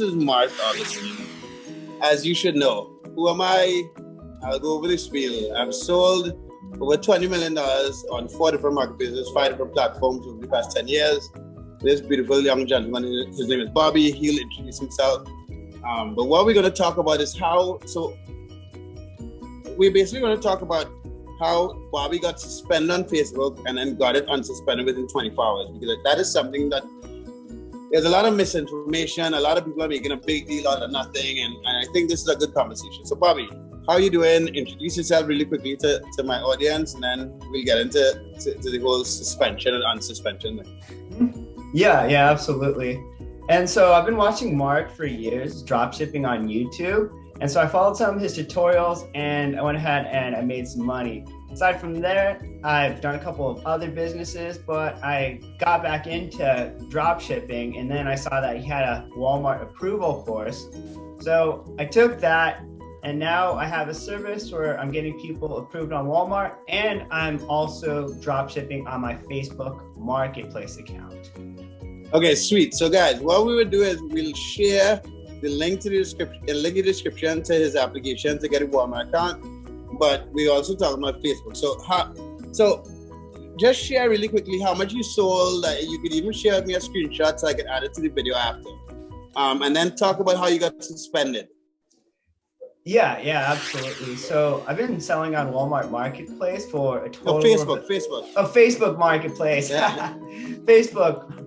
is Mark Augustine. As you should know. Who am I? I'll go over the spiel. I've sold over $20 million on 4 different marketplaces, 5 different platforms over the past 10 years. This beautiful young gentleman, his name is Bobby. He'll introduce himself. But what we're going to talk about is we're basically going to talk about how Bobby got suspended on Facebook and then got it unsuspended within 24 hours. Because that is something that there's a lot of misinformation. A lot of people are making a big deal out of nothing. And I think this is a good conversation. So Bobby, how are you doing? Introduce yourself really quickly to my audience, and then we'll get into the whole suspension and unsuspension thing. Yeah, absolutely. And so I've been watching Mark for years, dropshipping on YouTube. And so I followed some of his tutorials and I went ahead and I made some money. Aside from there, I've done a couple of other businesses, but I got back into dropshipping, and then I saw that he had a Walmart approval course. So I took that, and now I have a service where I'm getting people approved on Walmart, and I'm also dropshipping on my Facebook Marketplace account. Okay, sweet. So guys, what we will do is we'll share the link in the description to his application to get a Walmart account. But we also talk about Facebook. So just share really quickly how much you sold. You could even share with me a screenshot so I can add it to the video after. And then talk about how you got suspended. Yeah, absolutely. So I've been selling on Walmart Marketplace for a total Facebook Marketplace. Yeah. Facebook.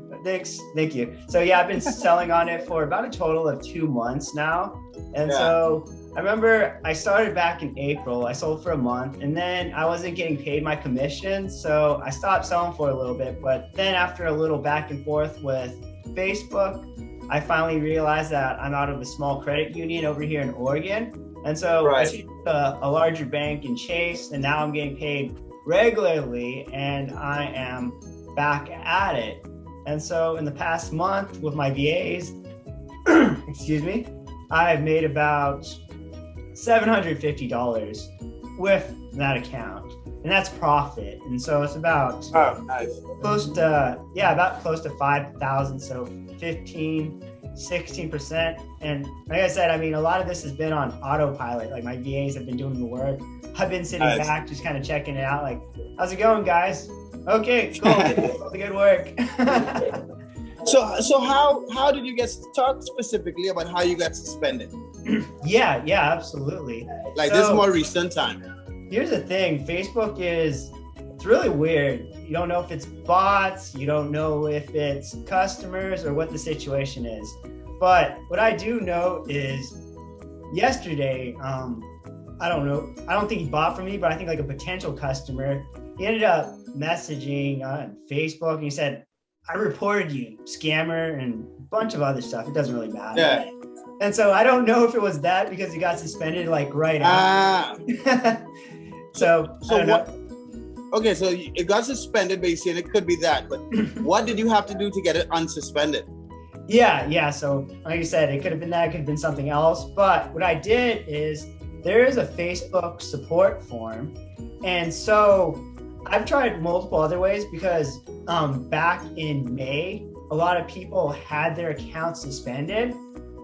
Thank you. So yeah, I've been selling on it for about a total of 2 months now. And so I remember I started back in April. I sold for a month, and then I wasn't getting paid my commission. So I stopped selling for a little bit. But then after a little back and forth with Facebook, I finally realized that I'm out of a small credit union over here in Oregon. And so I changed to a larger bank in Chase, and now I'm getting paid regularly, and I am back at it. And so in the past month with my VAs, I've made about $750 with that account, and that's profit. And so it's about close to 5,000. So 16%. And like I said, I mean, a lot of this has been on autopilot. Like my VAs have been doing the work. I've been sitting back, just kind of checking it out. Like, how's it going, guys? Okay, cool. Good work. So how did you talk specifically about how you got suspended? Yeah, absolutely. Like this more recent time. Here's the thing, Facebook it's really weird. You don't know if it's bots, you don't know if it's customers or what the situation is. But what I do know is yesterday, I don't think he bought from me, but I think like a potential customer, he ended up messaging on Facebook and he said, I reported you, scammer, and a bunch of other stuff. It doesn't really matter. Yeah. And so I don't know if it was that because he got suspended like right after. So I don't know. Okay, so it got suspended, but you're saying it could be that. But what did you have to do to get it unsuspended? Yeah. So like you said, it could have been that, it could have been something else. But what I did is there is a Facebook support form. And so I've tried multiple other ways because back in May, a lot of people had their accounts suspended,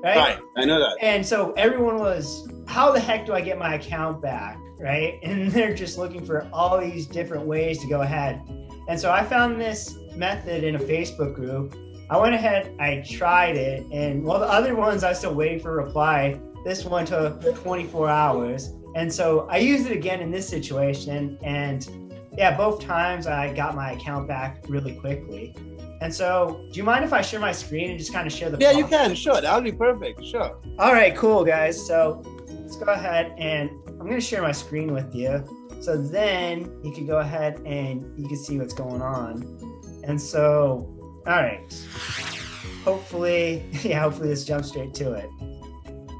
right? I know that. And so everyone was, how the heck do I get my account back, right? And they're just looking for all these different ways to go ahead. And so I found this method in a Facebook group. I went ahead, I tried it, and while the other ones I was still waiting for a reply, this one took 24 hours. And so I used it again in this situation, and yeah, both times I got my account back really quickly. And so, do you mind if I share my screen and just kind of share the process? You can, sure, that would be perfect, sure. All right, cool, guys. So let's go ahead and I'm gonna share my screen with you. So then you can go ahead and you can see what's going on. And so, all right, hopefully this jumps straight to it.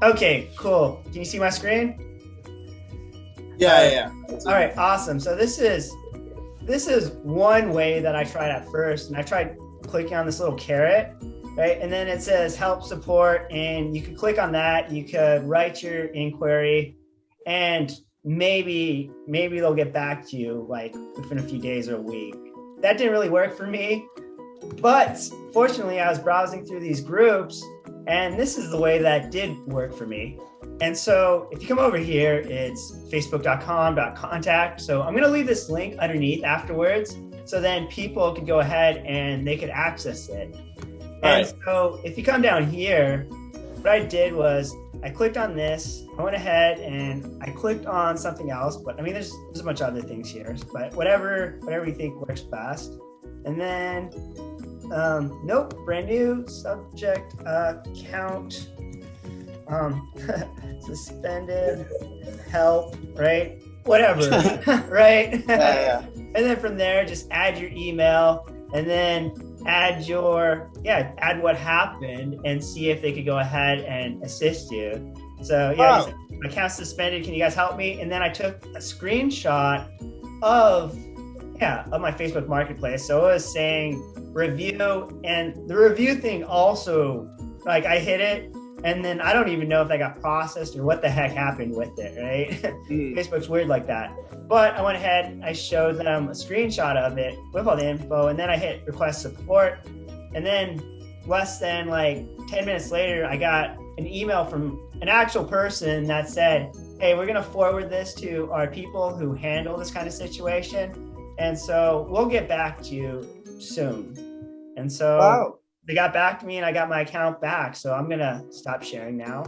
Okay, cool. Can you see my screen? Yeah. All right, awesome. So this is one way that I tried at first, and I tried clicking on this little carrot, right? And then it says help support, and you could click on that. You could write your inquiry, and maybe they'll get back to you like within a few days or a week. That didn't really work for me, but fortunately I was browsing through these groups And this is the way that did work for me. And so if you come over here, it's facebook.com/contact. So I'm going to leave this link underneath afterwards. So then people can go ahead and they could access it. And so if you come down here, what I did was I clicked on this, I went ahead and I clicked on something else, but I mean, there's a bunch of other things here, but whatever you think works best. And then, nope, brand new subject account, suspended, help, right? Whatever, right? Yeah. And then from there, just add your email and then add what happened and see if they could go ahead and assist you. So my account's suspended. Can you guys help me? And then I took a screenshot of my Facebook Marketplace. So it was saying review, and the review thing also, like I hit it, and then I don't even know if that got processed or what the heck happened with it, right? Facebook's weird like that. But I went ahead, I showed them a screenshot of it with all the info, and then I hit request support. And then less than like 10 minutes later, I got an email from an actual person that said, hey, we're gonna forward this to our people who handle this kind of situation. And so we'll get back to you soon. And so they got back to me and I got my account back. So I'm gonna stop sharing now.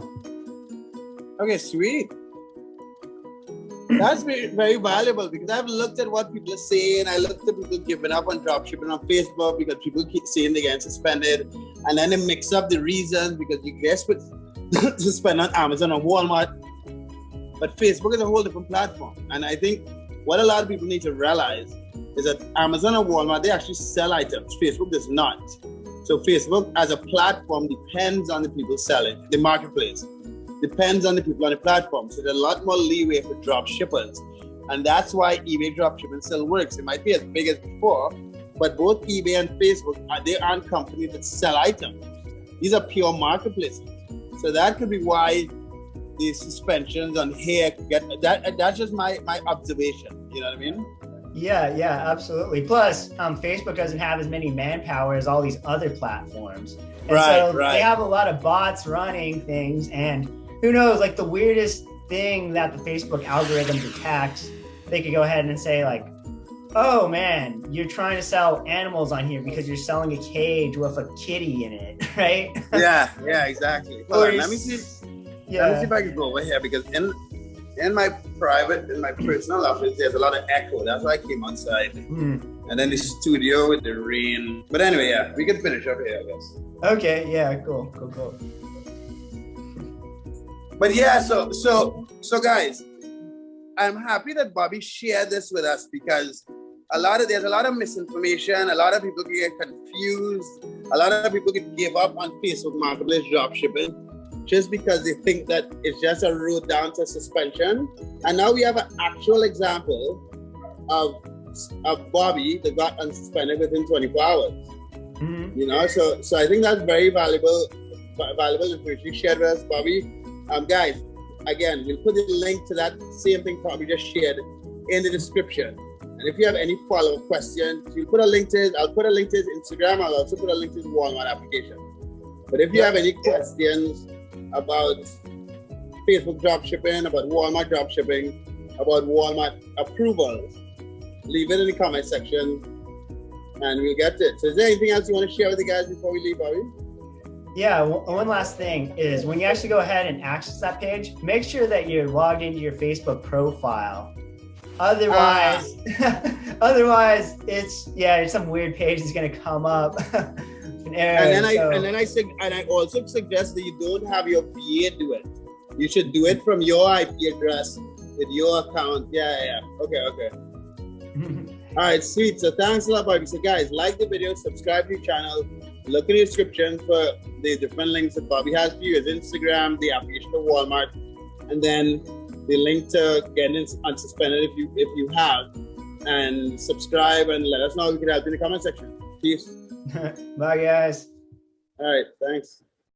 Okay, sweet. That's very, very valuable, because I've looked at what people are saying. I looked at people giving up on dropshipping on Facebook because people keep saying they're getting suspended. And then they mix up the reasons because you guess what to spend on Amazon or Walmart. But Facebook is a whole different platform. And I think what a lot of people need to realize is that Amazon or Walmart, they actually sell items. Facebook does not. So Facebook as a platform depends on the people selling, the marketplace. Depends on the people on the platform. So there's a lot more leeway for drop shippers. And that's why eBay dropshipping still works. It might be as big as before, but both eBay and Facebook, they aren't companies that sell items. These are pure marketplaces. So that could be why the suspensions on here get that. That's just my observation. You know what I mean? Yeah, absolutely. Plus, Facebook doesn't have as many manpower as all these other platforms. And so they have a lot of bots running things, and who knows, like the weirdest thing that the Facebook algorithm detects, they could go ahead and say like, oh man, you're trying to sell animals on here because you're selling a cage with a kitty in it, right? Yeah, exactly. Let me see if I can go over here, because in my personal office, there's a lot of echo. That's why I came outside. And then the studio with the rain. But anyway, we can finish up here, I guess. Okay, yeah, cool. But yeah, so guys, I'm happy that Bobby shared this with us, because there's a lot of misinformation. A lot of people get confused. A lot of people can give up on Facebook Marketplace dropshipping just because they think that it's just a road down to suspension. And now we have an actual example of Bobby that got unsuspended within 24 hours. You know, so I think that's very valuable information you shared with us, Bobby. Guys, again, we'll put the link to that same thing Bobby just shared in the description. And if you have any follow-up questions, you'll put a link to it. I'll put a link to his Instagram. I'll also put a link to his Walmart application. But if you have any questions about Facebook dropshipping, about Walmart dropshipping, about Walmart approvals, leave it in the comment section and we'll get to it. So is there anything else you want to share with the guys before we leave, Bobby? Yeah, one last thing is when you actually go ahead and access that page, make sure that you're logged into your Facebook profile. Otherwise, it's some weird page that's going to come up. And I also suggest that you don't have your VA do it. You should do it from your IP address with your account. Yeah. Okay. All right, sweet. So thanks a lot, Bobby. So guys, like the video, subscribe to your channel, look in the description for the different links that Bobby has for you, his Instagram, the application for Walmart, and then the link to getting unsuspended if you have, and subscribe and let us know if we can help in the comment section. Peace. Bye, guys. All right, thanks.